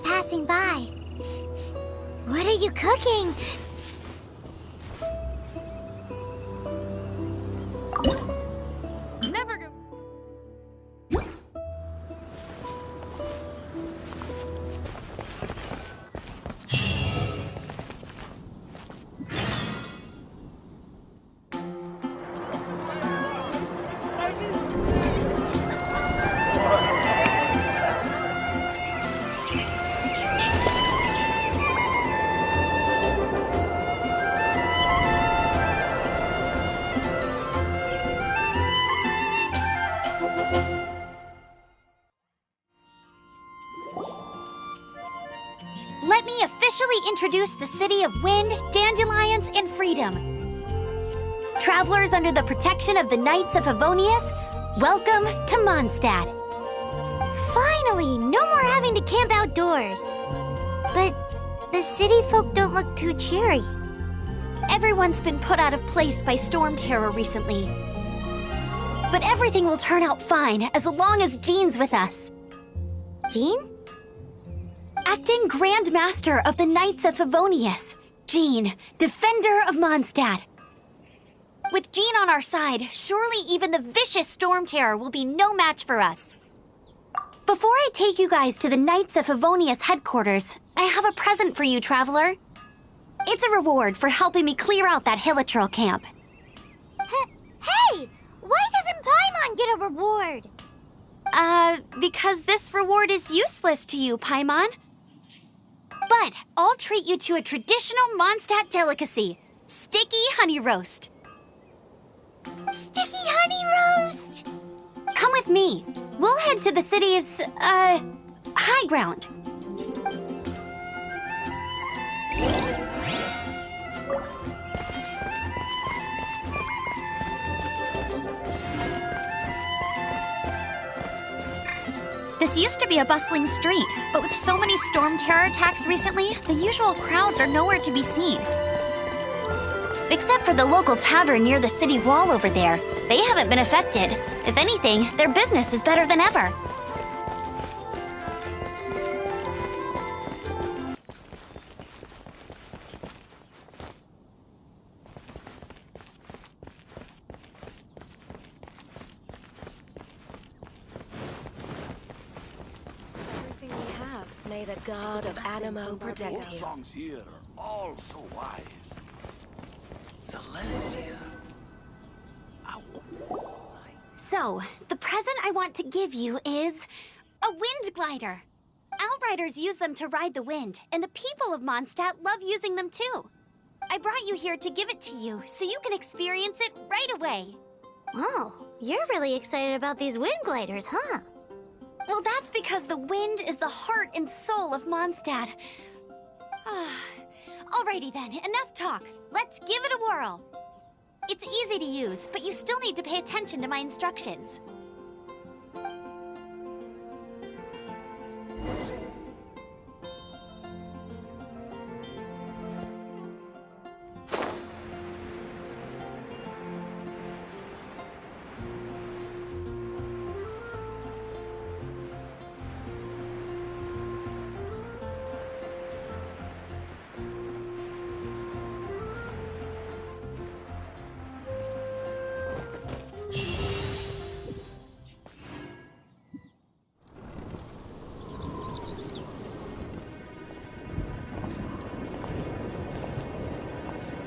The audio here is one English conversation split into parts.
Passing by. What are you cooking? Never go. Let me officially introduce the city of wind, dandelions, and freedom. Travelers under the protection of the Knights of Favonius, welcome to Mondstadt. Finally, no more having to camp outdoors. But the city folk don't look too cheery. Everyone's been put out of place by storm terror recently. But everything will turn out fine as long as Jean's with us. Jean? Acting Grand Master of the Knights of Favonius, Jean, Defender of Mondstadt. With Jean on our side, surely even the vicious storm terror will be no match for us. Before I take you guys to the Knights of Favonius headquarters, I have a present for you, Traveler. It's a reward for helping me clear out that Hilichurl camp. Hey! Why doesn't Paimon get a reward? Because this reward is useless to you, Paimon. But I'll treat you to a traditional Mondstadt delicacy, sticky honey roast. Sticky honey roast! Come with me. We'll head to the city's, high ground. This used to be a bustling street, but with so many storm terror attacks recently, the usual crowds are nowhere to be seen. Except for the local tavern near the city wall over there. They haven't been affected. If anything, their business is better than ever. May the god of Animo protect you. Songs here are all so wise. Celestia. So, the present I want to give you is a wind glider. Outriders use them to ride the wind, and the people of Mondstadt love using them too. I brought you here to give it to you, so you can experience it right away. Oh, you're really excited about these wind gliders, huh? Well, that's because the wind is the heart and soul of Mondstadt. Alrighty then, enough talk. Let's give it a whirl. It's easy to use, but you still need to pay attention to my instructions.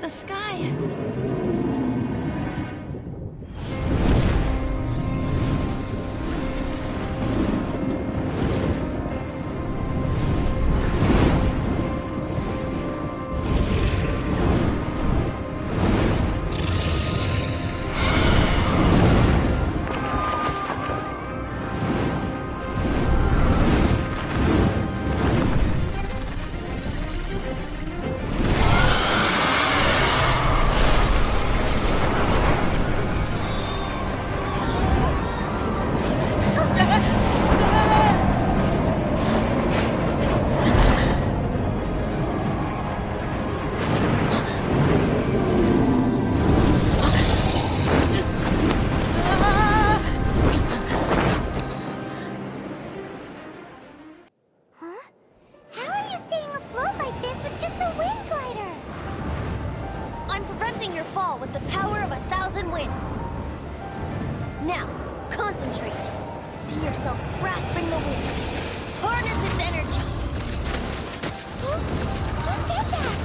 The sky. all with the power of 1,000 winds. Now, concentrate. See yourself grasping the wind. Harness its energy. Who said that?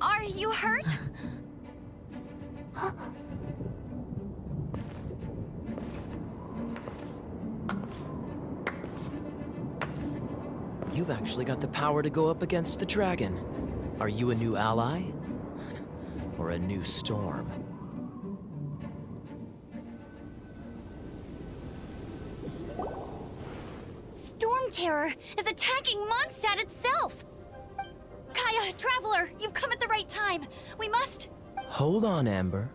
Are you hurt? You've actually got the power to go up against the dragon. Are you a new ally? Or a new storm? Storm Terror is attacking Mondstadt itself! Kaya, Traveler, you've come at the right time. We must... Hold on, Amber.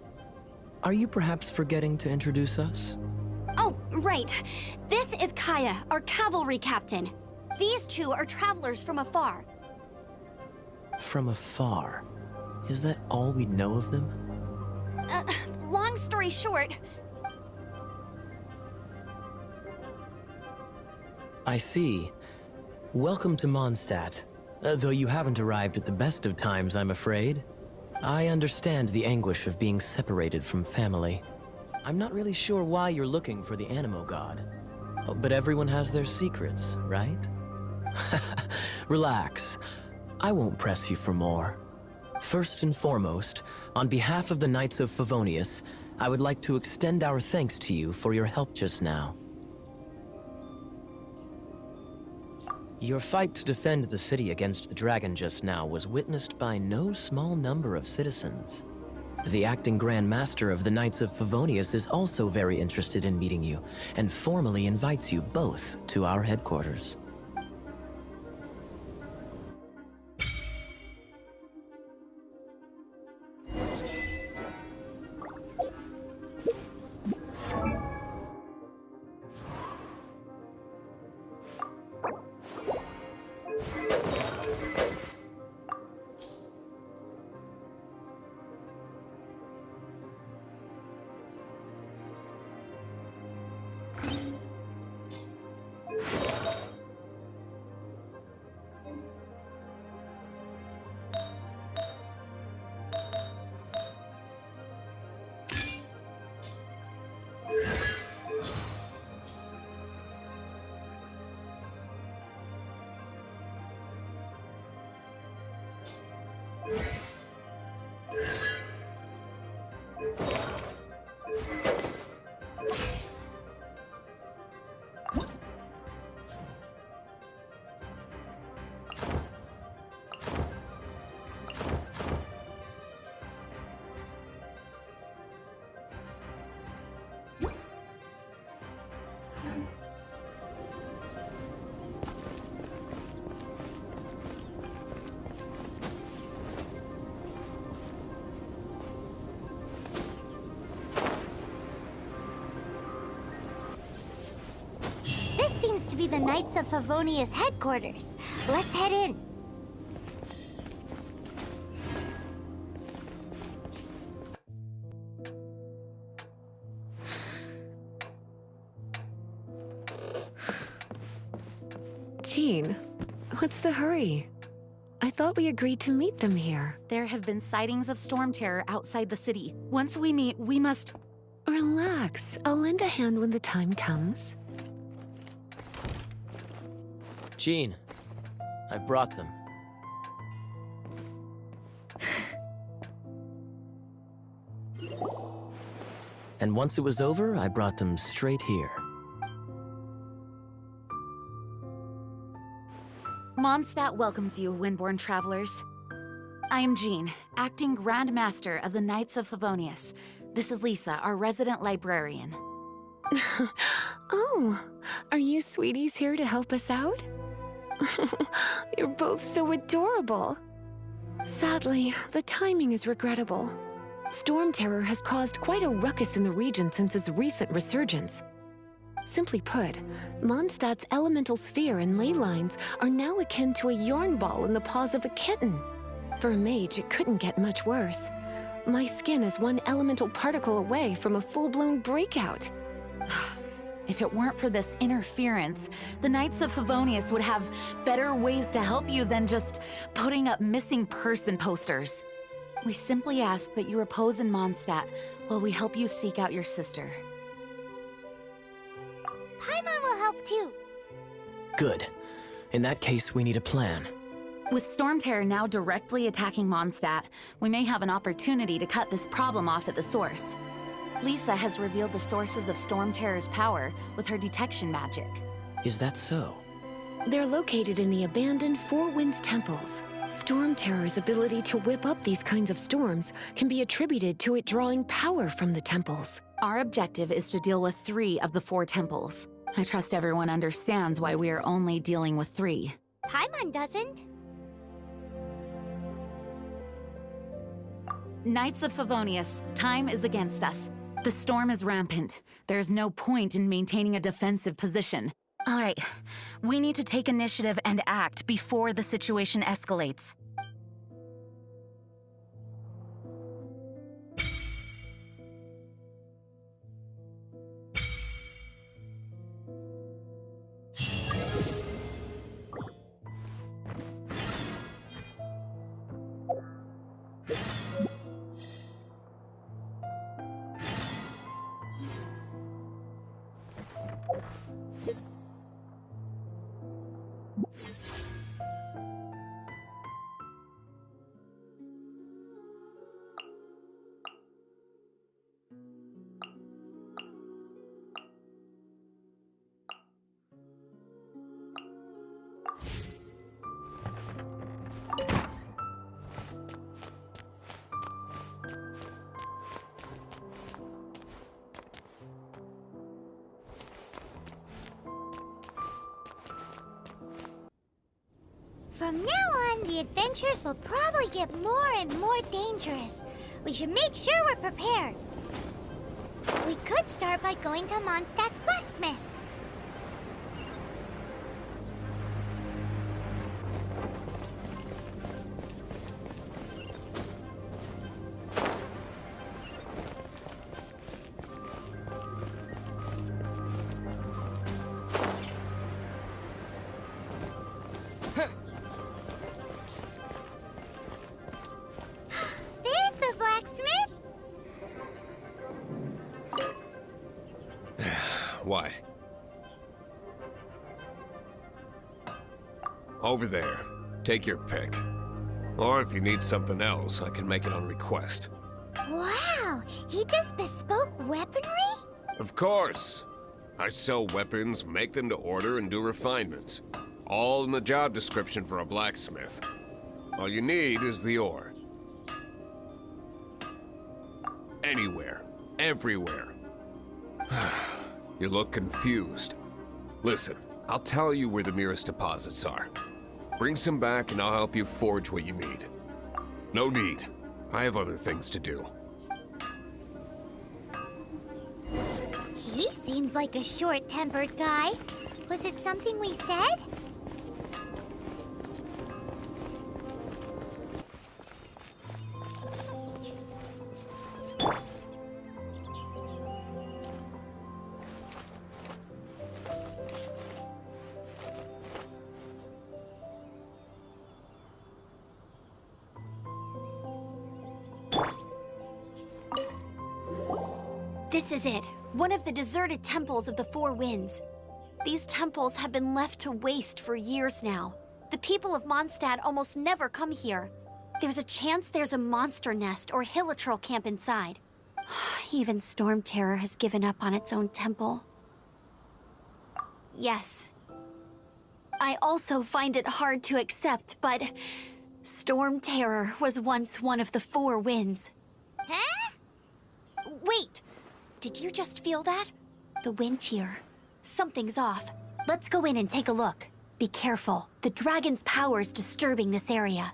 Are you perhaps forgetting to introduce us? Oh, right. This is Kaya, our cavalry captain. These two are travelers from afar. From afar? Is that all we know of them? Long story short... I see. Welcome to Mondstadt. Though you haven't arrived at the best of times, I'm afraid. I understand the anguish of being separated from family. I'm not really sure why you're looking for the Animo God. Oh, but everyone has their secrets, right? Relax. I won't press you for more. First and foremost, on behalf of the Knights of Favonius, I would like to extend our thanks to you for your help just now. Your fight to defend the city against the dragon just now was witnessed by no small number of citizens. The acting Grand Master of the Knights of Favonius is also very interested in meeting you, and formally invites you both to our headquarters. This seems to be the Knights of Favonius headquarters. Let's head in. Jean, what's the hurry? I thought we agreed to meet them here. There have been sightings of storm terror outside the city. Once we meet, we must... Relax. I'll lend a hand when the time comes. Jean, I've brought them. And once it was over, I brought them straight here. Mondstadt welcomes you, Windborn travelers. I am Jean, acting Grand Master of the Knights of Favonius. This is Lisa, our resident librarian. Oh, are you sweeties here to help us out? You're both so adorable. Sadly, the timing is regrettable. Storm Terror has caused quite a ruckus in the region since its recent resurgence. Simply put, Mondstadt's elemental sphere and ley lines are now akin to a yarn ball in the paws of a kitten. For a mage, it couldn't get much worse. My skin is one elemental particle away from a full-blown breakout. If it weren't for this interference, the Knights of Favonius would have better ways to help you than just putting up missing person posters. We simply ask that you repose in Mondstadt while we help you seek out your sister. Paimon will help too. Good. In that case, we need a plan. With Storm Terror now directly attacking Mondstadt, we may have an opportunity to cut this problem off at the source. Lisa has revealed the sources of Storm Terror's power with her detection magic. Is that so? They're located in the abandoned Four Winds temples. Storm Terror's ability to whip up these kinds of storms can be attributed to it drawing power from the temples. Our objective is to deal with 3 of the 4 temples. I trust everyone understands why we are only dealing with 3. Paimon doesn't. Knights of Favonius, time is against us. The storm is rampant. There's no point in maintaining a defensive position. All right, we need to take initiative and act before the situation escalates. From now on, the adventures will probably get more and more dangerous. We should make sure we're prepared. We could start by going to Mondstadt's blacksmith. There's the blacksmith. What? Over there. Take your pick. Or if you need something else, I can make it on request. Wow, he does bespoke weaponry? Of course. I sell weapons, make them to order, and do refinements. All in the job description for a blacksmith. All you need is the ore. Anywhere. Everywhere. You look confused. Listen, I'll tell you where the nearest deposits are. Bring some back and I'll help you forge what you need. No need. I have other things to do. He seems like a short-tempered guy. Was it something we said? This is it. One of the deserted temples of the Four Winds. These temples have been left to waste for years now. The people of Mondstadt almost never come here. There's a chance there's a monster nest or hilitrol camp inside. Even Storm Terror has given up on its own temple. Yes. I also find it hard to accept, but Storm Terror was once one of the 4 winds. Huh? Wait! Did you just feel that? The wind here. Something's off. Let's go in and take a look. Be careful. The dragon's power's disturbing this area.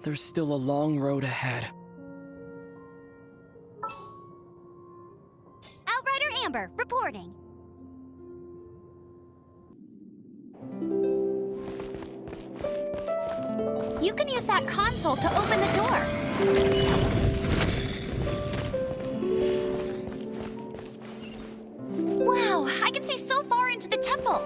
There's still a long road ahead. Outrider Amber, reporting. You can use that console to open the door. Wow, I can see so far into the temple.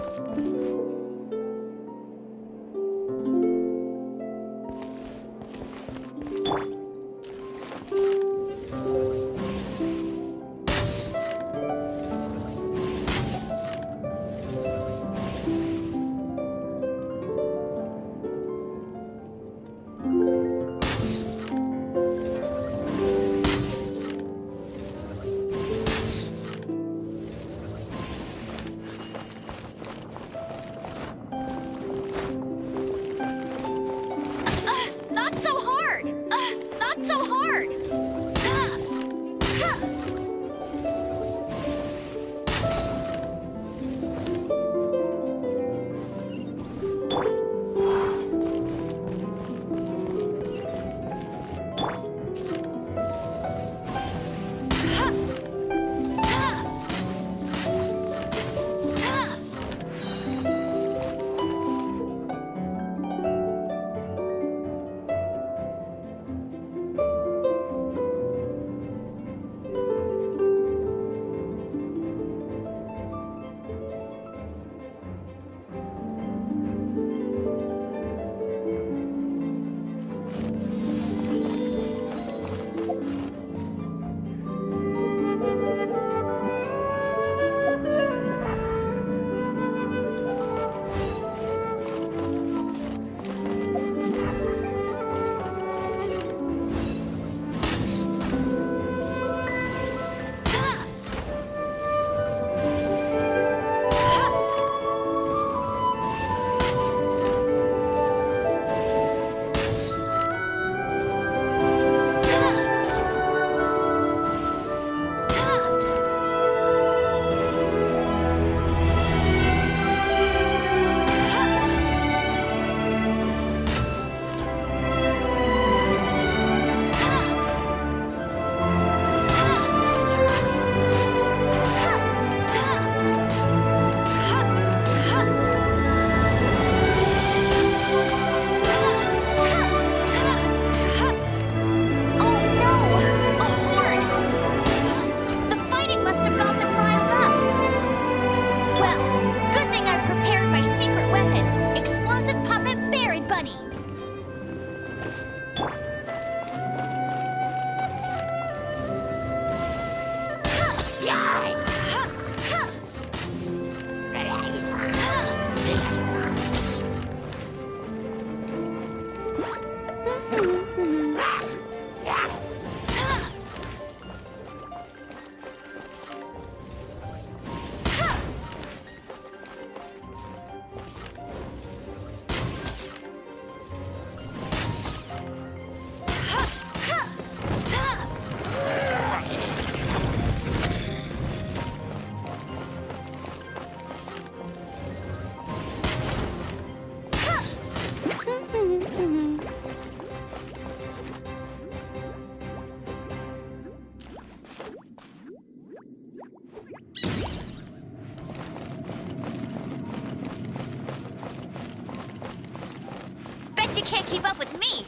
you can't keep up with me!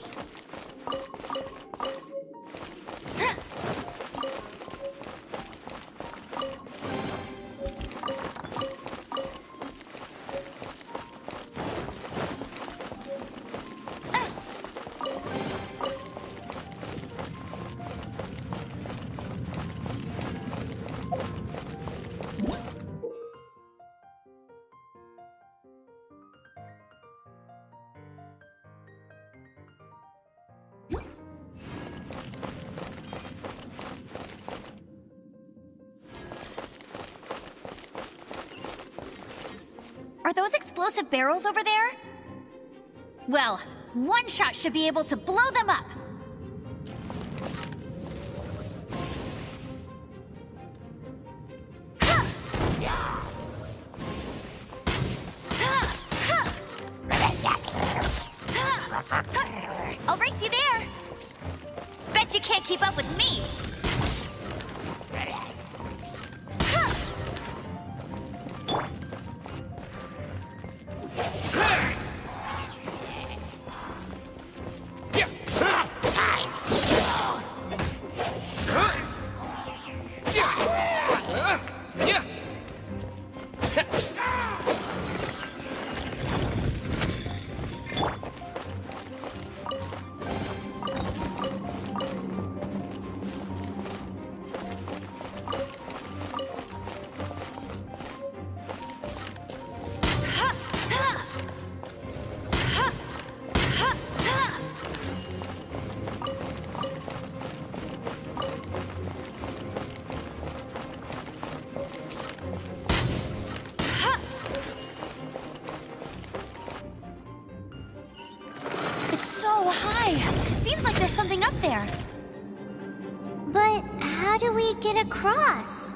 Are those explosive barrels over there? Well, one shot should be able to blow them up. I'll race you there. Bet you can't keep up with me. Seems like there's something up there. But how do we get across?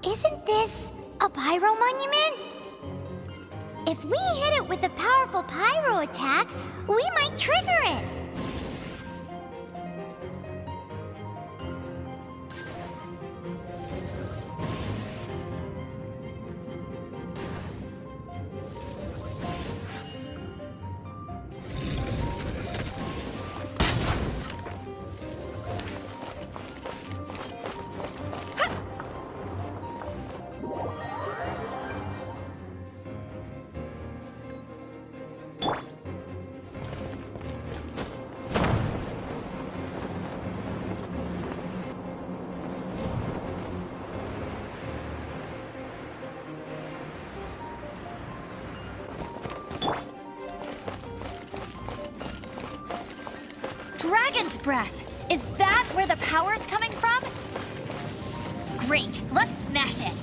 Isn't this a pyro monument? If we hit it with a powerful pyro attack, we might trigger it. Dragon's breath! Is that where the power's coming from? Great, let's smash it!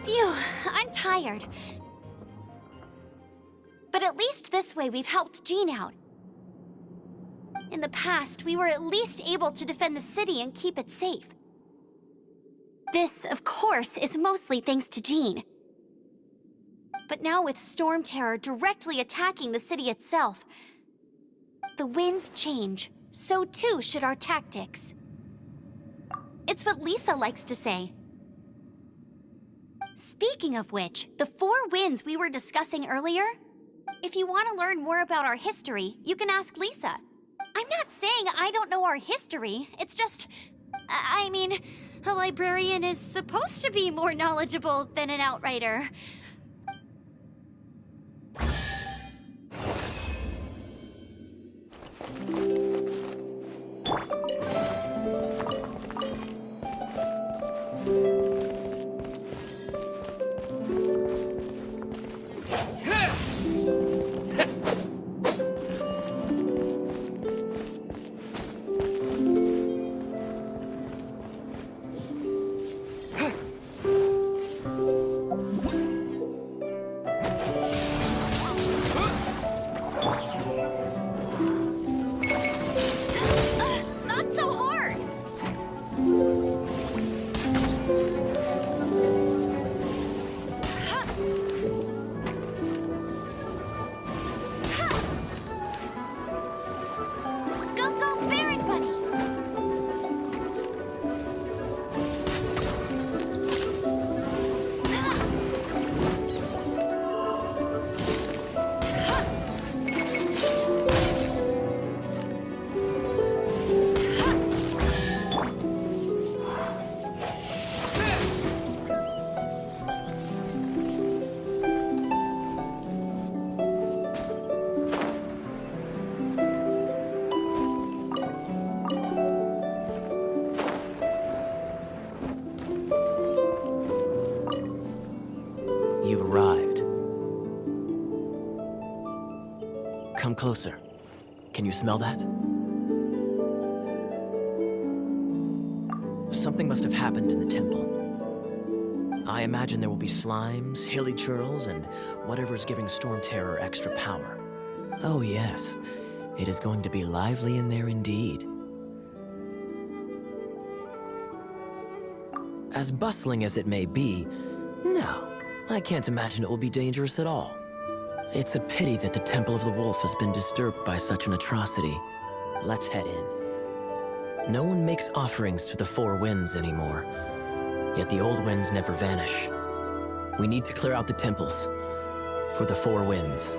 Phew, I'm tired. But at least this way we've helped Jean out. In the past, we were at least able to defend the city and keep it safe. This, of course, is mostly thanks to Jean. But now with Storm Terror directly attacking the city itself, the winds change, so too should our tactics. It's what Lisa likes to say. Speaking of which, the 4 winds we were discussing earlier, if you want to learn more about our history, you can ask Lisa. I'm not saying I don't know our history, it's just... I mean, a librarian is supposed to be more knowledgeable than an outrider. Come closer. Can you smell that? Something must have happened in the temple. I imagine there will be slimes, hilly churls, and whatever's giving Storm Terror extra power. Oh yes, it is going to be lively in there indeed. As bustling as it may be, no, I can't imagine it will be dangerous at all. It's a pity that the Temple of the Wolf has been disturbed by such an atrocity. Let's head in. No one makes offerings to the Four Winds anymore, yet the old winds never vanish. We need to clear out the temples for the Four Winds.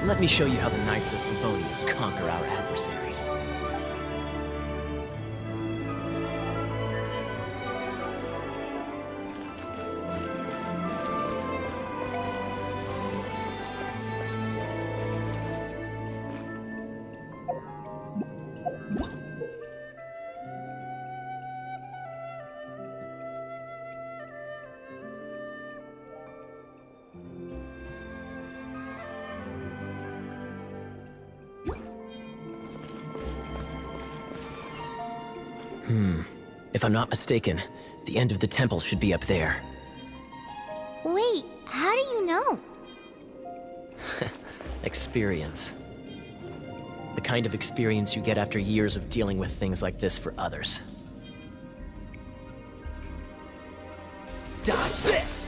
Let me show you how the Knights of Favonius conquer our adversaries. If I'm not mistaken, the end of the temple should be up there. Wait, how do you know? Experience. The kind of experience you get after years of dealing with things like this for others. Dodge this!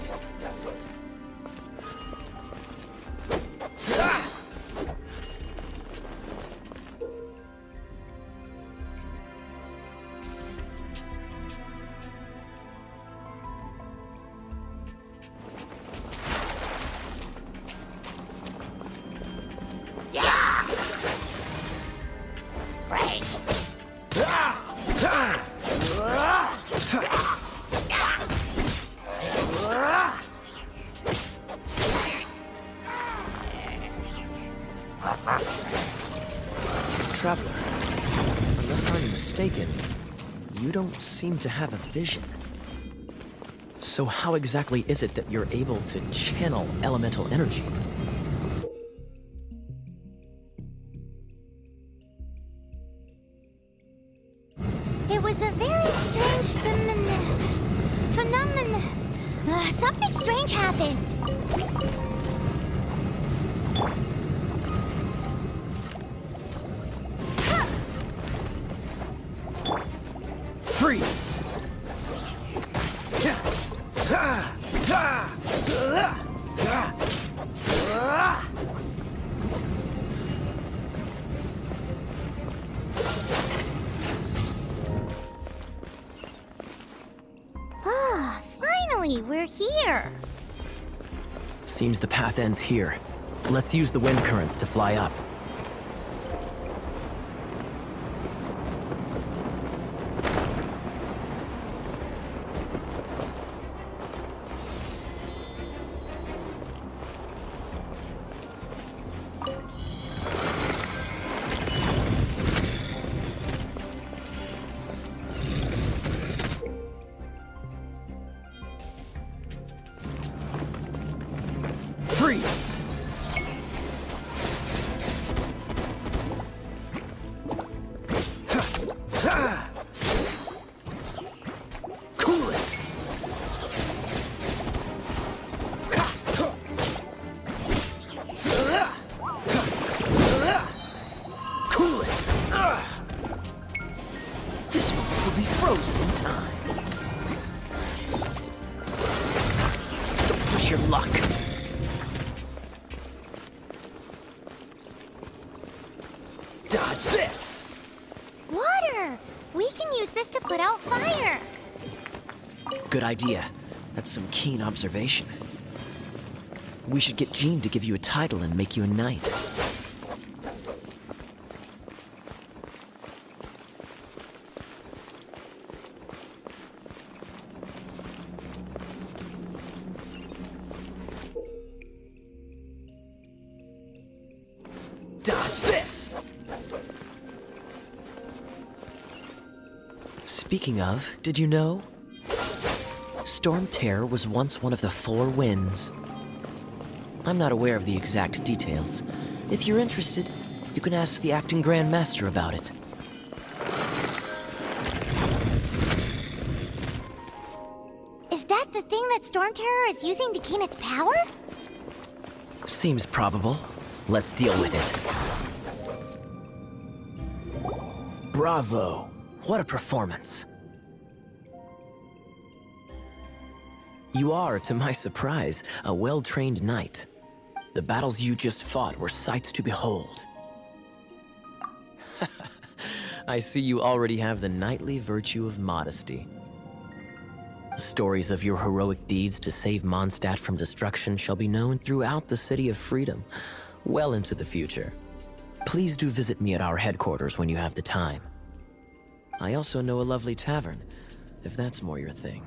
Traveler, unless I'm mistaken, you don't seem to have a vision. So how exactly is it that you're able to channel elemental energy? It was a very strange phenomenon. Something strange happened. Freeze! Ah, finally, we're here. Seems the path ends here. Let's use the wind currents to fly up. Freeze! Cool it! Cool it! This one will be frozen in time. Don't push your luck. Dodge this! Water! We can use this to put out fire. Good idea. That's some keen observation. We should get Jean to give you a title and make you a knight. Dodge this! Speaking of, did you know? Storm Terror was once one of the 4 winds. I'm not aware of the exact details. If you're interested, you can ask the acting Grand Master about it. Is that the thing that Storm Terror is using to gain its power? Seems probable. Let's deal with it. Bravo! What a performance. You are, to my surprise, a well-trained knight. The battles you just fought were sights to behold. I see you already have the knightly virtue of modesty. Stories of your heroic deeds to save Mondstadt from destruction shall be known throughout the City of Freedom, well into the future. Please do visit me at our headquarters when you have the time. I also know a lovely tavern, if that's more your thing.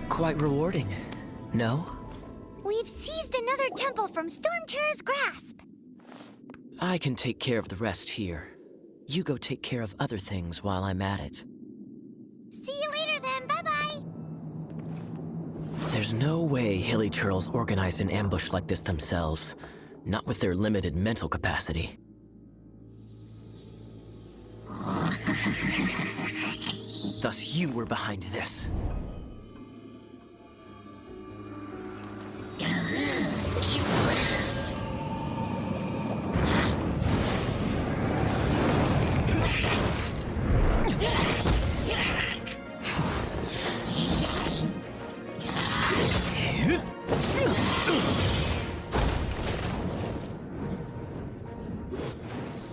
Quite rewarding, no? We've seized another temple from Storm Terror's grasp. I can take care of the rest here. You go take care of other things while I'm at it. See you later then, bye-bye. There's no way Hilly Churls organized an ambush like this themselves. Not with their limited mental capacity. Thus you were behind this.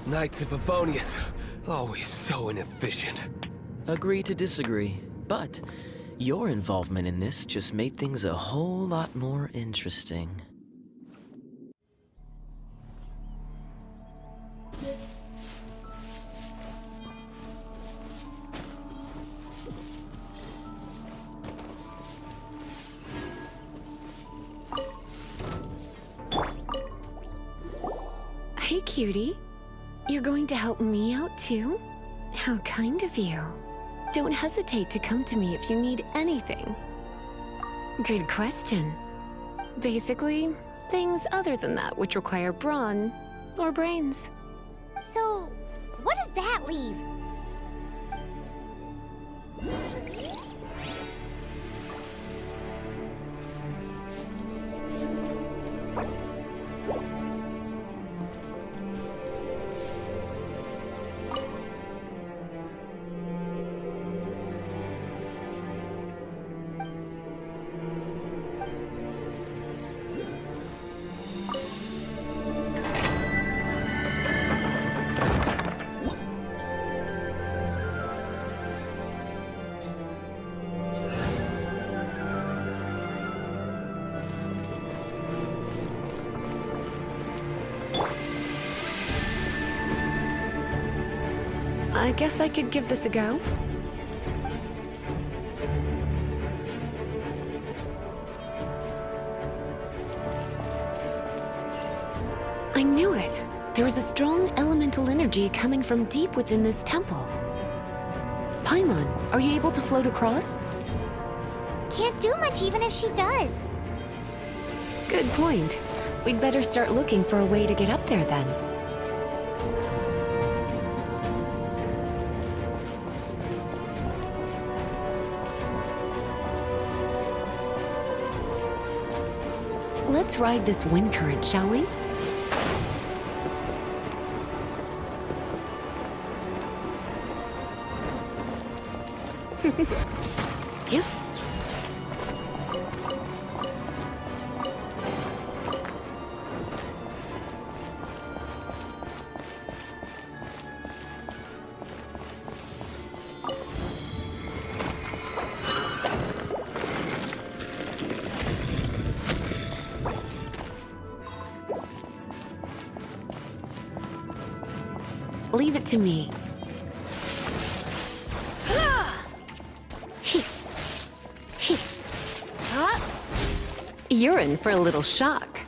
Knights of Favonius, always so inefficient. Agree to disagree, but your involvement in this just made things a whole lot more interesting. Hey, cutie. You're going to help me out too? How kind of you. Don't hesitate to come to me if you need anything. Good question. Basically, things other than that which require brawn or brains. So, what does that leave? I guess I could give this a go. I knew it! There is a strong elemental energy coming from deep within this temple. Paimon, are you able to float across? Can't do much even if she does. Good point. We'd better start looking for a way to get up there then. Let's ride this wind current, shall we? Yep. Leave it to me. You're in for a little shock.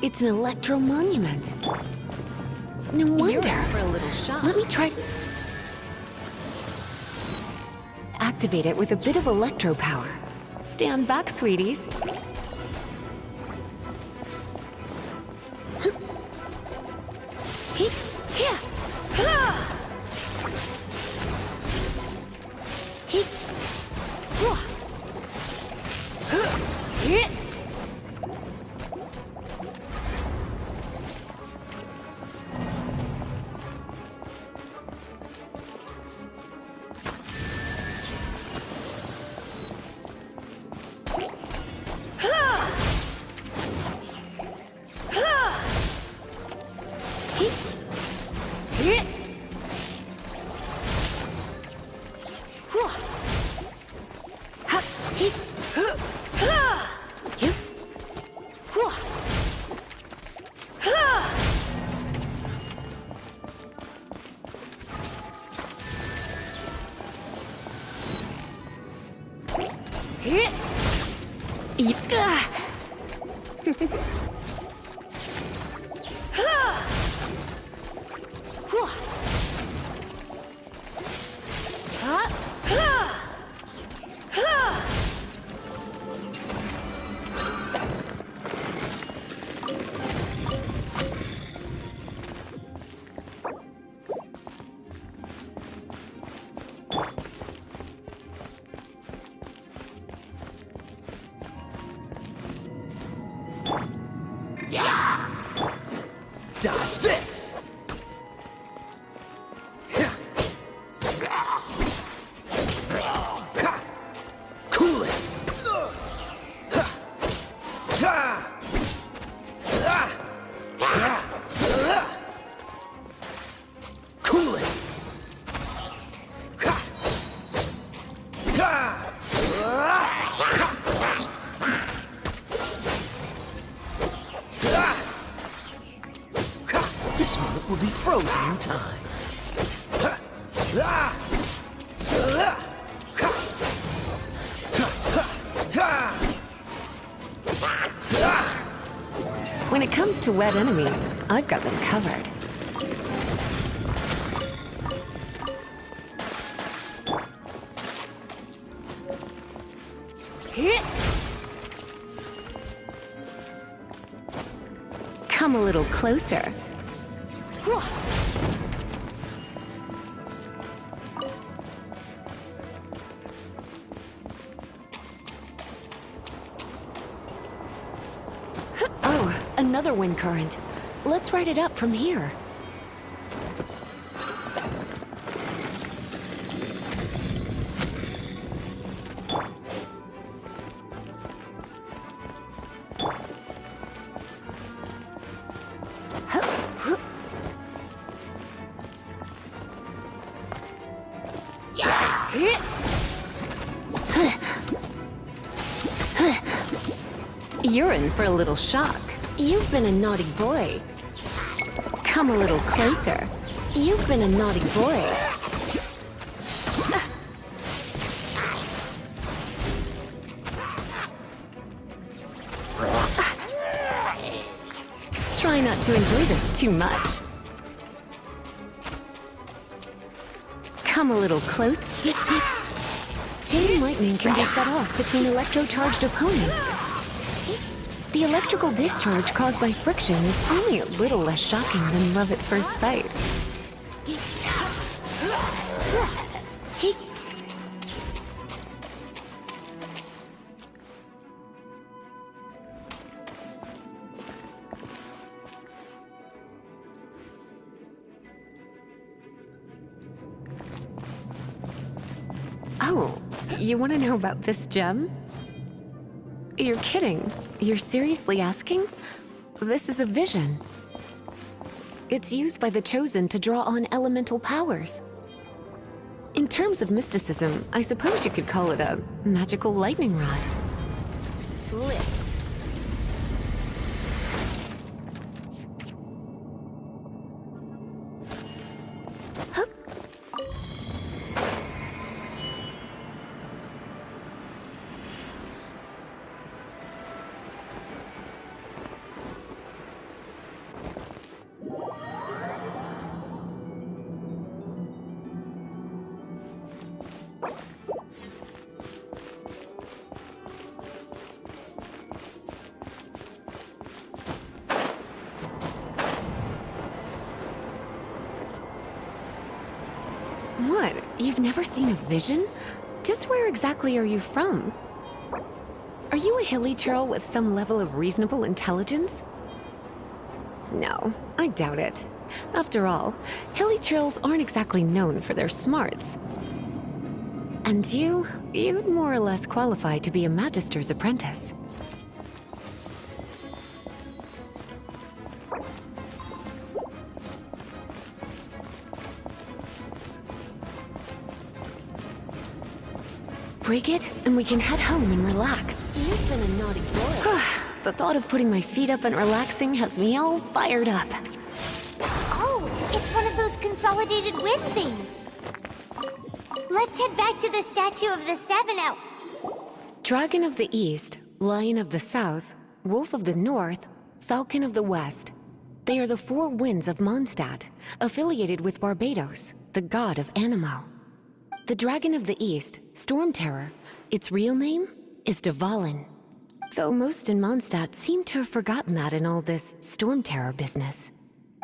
It's an electro monument. No wonder. You're in for a little shock. Let me try. Activate it with a bit of electro power. Stand back, sweeties. Dodge this! Cool it! Cool it! This moment will be frozen in time. When it comes to wet enemies, I've got them covered. Come a little closer. Oh, another wind current. Let's ride it up from here. You're in for a little shock. You've been a naughty boy. Come a little closer. You've been a naughty boy. Try not to enjoy this too much. Come a little close. Chain lightning can be set off between electro-charged opponents. The electrical discharge caused by friction is only a little less shocking than love at first sight. Oh, you want to know about this gem? You're kidding. You're seriously asking? This is a vision. It's used by the Chosen to draw on elemental powers. In terms of mysticism, I suppose you could call it a magical lightning rod. Bliss. What? You've never seen a vision? Just where exactly are you from? Are you a hilly churl with some level of reasonable intelligence? No, I doubt it. After all, hilly churls aren't exactly known for their smarts. And you'd more or less qualify to be a magister's apprentice. Break it, and we can head home and relax. You've been a naughty boy. The thought of putting my feet up and relaxing has me all fired up. Oh, it's one of those consolidated wind things. Let's head back to the statue of the Seven out. Dragon of the East, Lion of the South, Wolf of the North, Falcon of the West. They are the four winds of Mondstadt, affiliated with Barbados, the god of Anemo. The Dragon of the East, Storm Terror, its real name is Dvalin. Though most in Mondstadt seem to have forgotten that in all this Storm Terror business.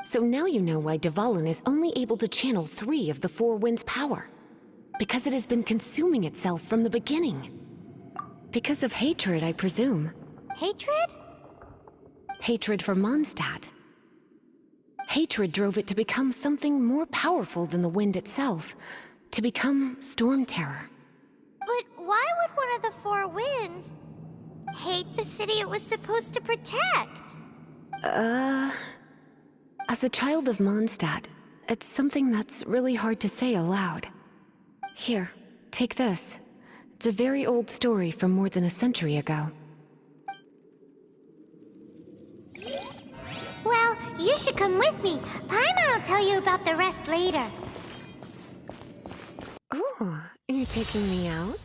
So now you know why Dvalin is only able to channel 3 of the four winds' power. Because it has been consuming itself from the beginning. Because of hatred, I presume. Hatred? Hatred for Mondstadt. Hatred drove it to become something more powerful than the wind itself. To become Storm Terror. But why would one of the four winds hate the city it was supposed to protect? As a child of Mondstadt, it's something that's really hard to say aloud. Here, take this. It's a very old story from more than a century ago. Well, you should come with me. Paimon will tell you about the rest later. Ooh, you're taking me out?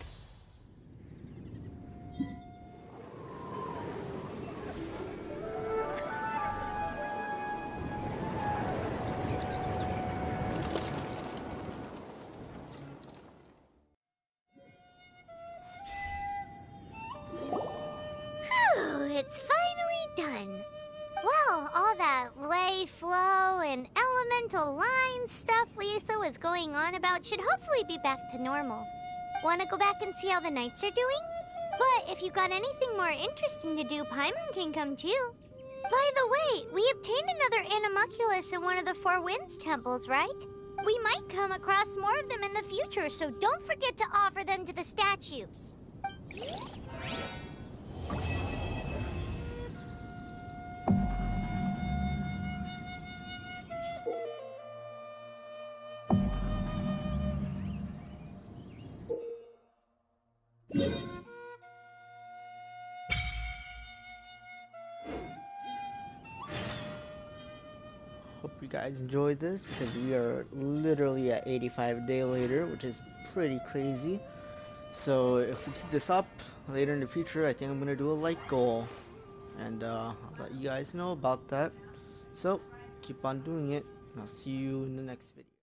It's finally done. Well, all that lay, flow, and elemental line stuff Lisa was going on about should hopefully be back to normal. Want to go back and see how the knights are doing? But if you got anything more interesting to do, Paimon can come too. By the way, we obtained another Animalculus in one of the Four Winds temples, right? We might come across more of them in the future, so don't forget to offer them to the statues. Hope you guys enjoyed this because we are literally at 85 days later, which is pretty crazy. So if we keep this up later in the future, I think I'm gonna do a like goal, and I'll let you guys know about that. So keep on doing it, and I'll see you in the next video.